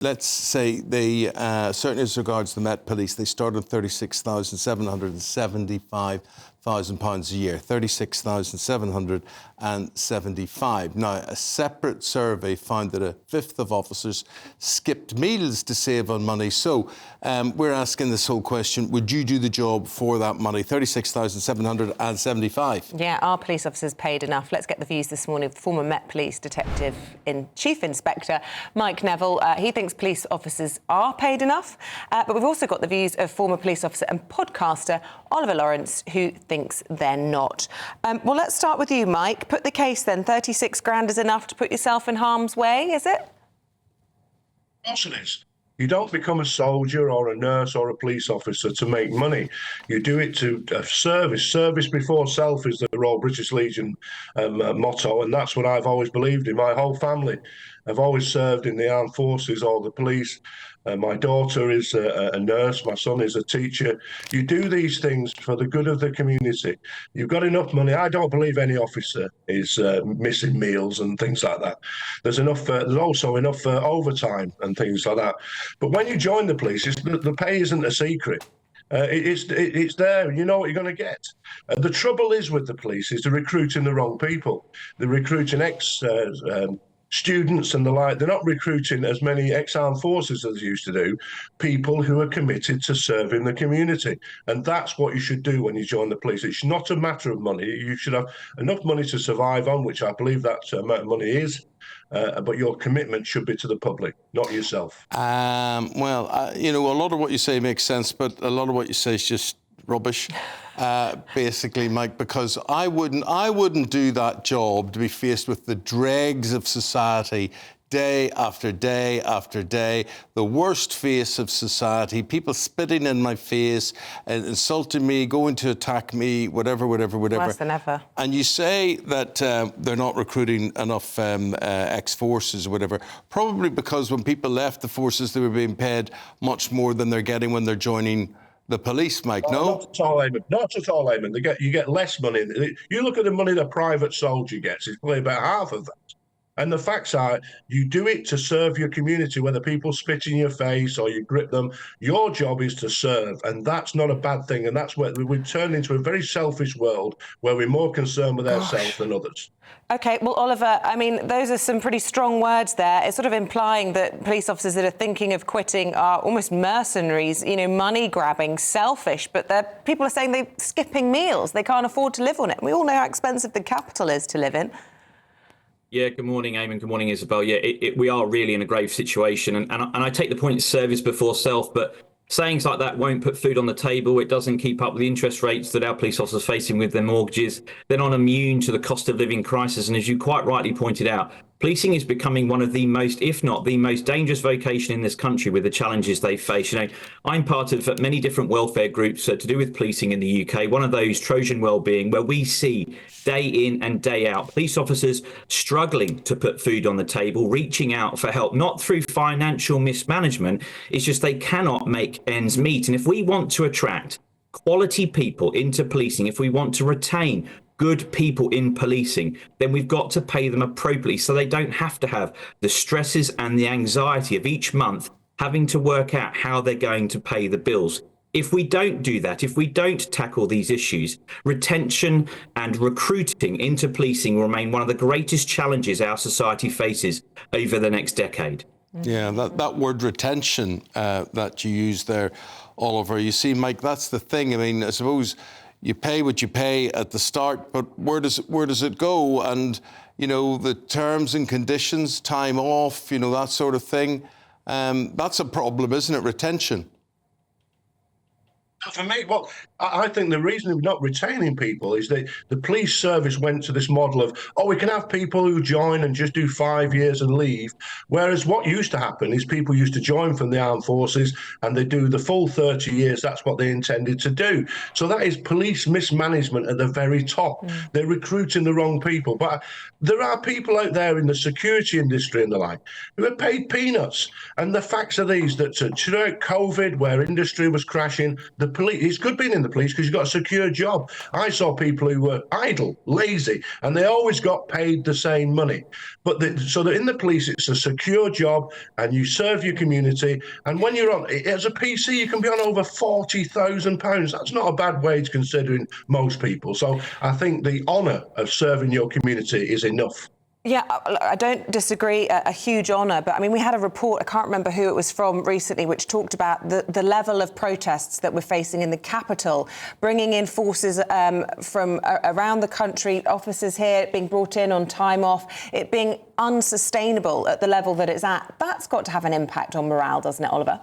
let's say they, certainly as regards the Met Police, they start on £36,775,000 a year, 36,775. Now, a separate survey found that a fifth of officers skipped meals to save on money. So we're asking this whole question, would you do the job for that money? 36,775. Yeah, are police officers paid enough? Let's get the views this morning of former Met Police Detective in Chief Inspector Mike Neville. He thinks police officers are paid enough, but we've also got the views of former police officer and podcaster Oliver Laurence, who thinks they're not. Well, let's start with you, Mike. Put the case then. 36 grand is enough to put yourself in harm's way, is it? Of course it is. You don't become a soldier or a nurse or a police officer to make money. You do it to service. Service before self is the Royal British Legion motto, and that's what I've always believed in. My whole family have always served in the armed forces or the police. My daughter is a nurse. My son is a teacher. You do these things for the good of the community. You've got enough money. I don't believe any officer is missing meals and things like that. There's enough. There's also enough overtime and things like that. But when you join the police, the pay isn't a secret. It's there. You know what you're going to get. The trouble is with the police is they're recruiting the wrong people. They're recruiting students and the like. They're not recruiting as many ex-armed forces as they used to do, people who are committed to serving the community. And that's what you should do when you join the police. It's not a matter of money. You should have enough money to survive on, which I believe that amount of money is. But your commitment should be to the public, not yourself. You know, a lot of what you say makes sense, but a lot of what you say is just rubbish, basically, Mike, because I wouldn't do that job to be faced with the dregs of society day after day after day, the worst face of society, people spitting in my face, insulting me, going to attack me, whatever. Worse than ever. And you say that they're not recruiting enough ex-forces or whatever, probably because when people left the forces, they were being paid much more than they're getting when they're joining the police, Mike. No? Not at all, Eamon. Not at all, Eamon. You get less money. You look at the money the private soldier gets, it's probably about half of that. And the facts are, you do it to serve your community, whether people spit in your face or you grip them. Your job is to serve, and that's not a bad thing. And that's where we've turned into a very selfish world where we're more concerned with ourselves than others. OK, well, Oliver, I mean, those are some pretty strong words there. It's sort of implying that police officers that are thinking of quitting are almost mercenaries, you know, money-grabbing, selfish, but people are saying they're skipping meals. They can't afford to live on it. We all know how expensive the capital is to live in. Yeah, good morning, Eamon. Good morning, Isabel. Yeah, we are really in a grave situation. And I take the point, service before self, but sayings like that won't put food on the table. It doesn't keep up with the interest rates that our police officers are facing with their mortgages. They're not immune to the cost of living crisis. And as you quite rightly pointed out, policing is becoming one of the most, if not the most dangerous vocation in this country with the challenges they face. You know, I'm part of many different welfare groups to do with policing in the UK. One of those, Trojan Wellbeing, where we see day in and day out police officers struggling to put food on the table, reaching out for help, not through financial mismanagement. It's just they cannot make ends meet. And if we want to attract quality people into policing, if we want to retain good people in policing, then we've got to pay them appropriately so they don't have to have the stresses and the anxiety of each month having to work out how they're going to pay the bills. If we don't do that, if we don't tackle these issues, retention and recruiting into policing will remain one of the greatest challenges our society faces over the next decade. Yeah, that word retention that you use there, Oliver, you see, Mike, that's the thing. I mean, I suppose you pay what you pay at the start, but where does it go? And, you know, the terms and conditions, time off, you know, that sort of thing, that's a problem, isn't it, retention? For me, well, I think the reason we're not retaining people is that the police service went to this model of, oh, we can have people who join and just do 5 years and leave. Whereas what used to happen is people used to join from the armed forces and they do the full 30 years. That's what they intended to do. So that is police mismanagement at the very top. They're recruiting the wrong people. But there are people out there in the security industry and the like who are paid peanuts. And the facts are these, that throughout COVID, where industry was crashing, the police. It's good being in the police because you've got a secure job. I saw people who were idle, lazy, and they always got paid the same money. So that in the police, it's a secure job, and you serve your community. And when you're on, as a PC, you can be on over £40,000. That's not a bad wage considering most people. So I think the honour of serving your community is enough. Yeah, I don't disagree, a huge honour, but I mean, we had a report, I can't remember who it was from recently, which talked about the level of protests that we're facing in the capital, bringing in forces from around the country, officers here being brought in on time off, it being unsustainable at the level that it's at. That's got to have an impact on morale, doesn't it, Oliver?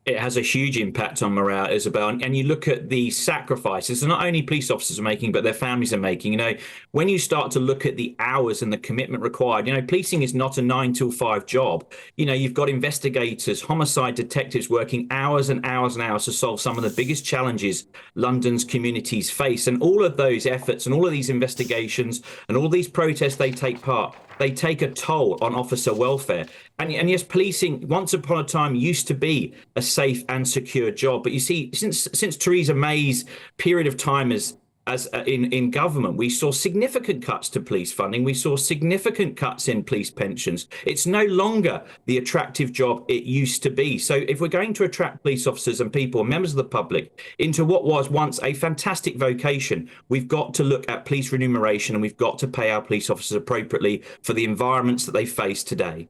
It has a huge impact on morale, Isabel. And you look at the sacrifices that not only police officers are making, but their families are making. You know, when you start to look at the hours and the commitment required, you know, policing is not a 9 till 5 job. You know, you've got investigators, homicide detectives working hours and hours and hours to solve some of the biggest challenges London's communities face. And all of those efforts and all of these investigations and all these protests they take part, they take a toll on officer welfare. And yes, policing once upon a time used to be a safe and secure job. But you see, since Theresa May's period of time as in government, we saw significant cuts to police funding. We saw significant cuts in police pensions. It's no longer the attractive job it used to be. So if we're going to attract police officers and people, members of the public, into what was once a fantastic vocation, we've got to look at police remuneration, and we've got to pay our police officers appropriately for the environments that they face today.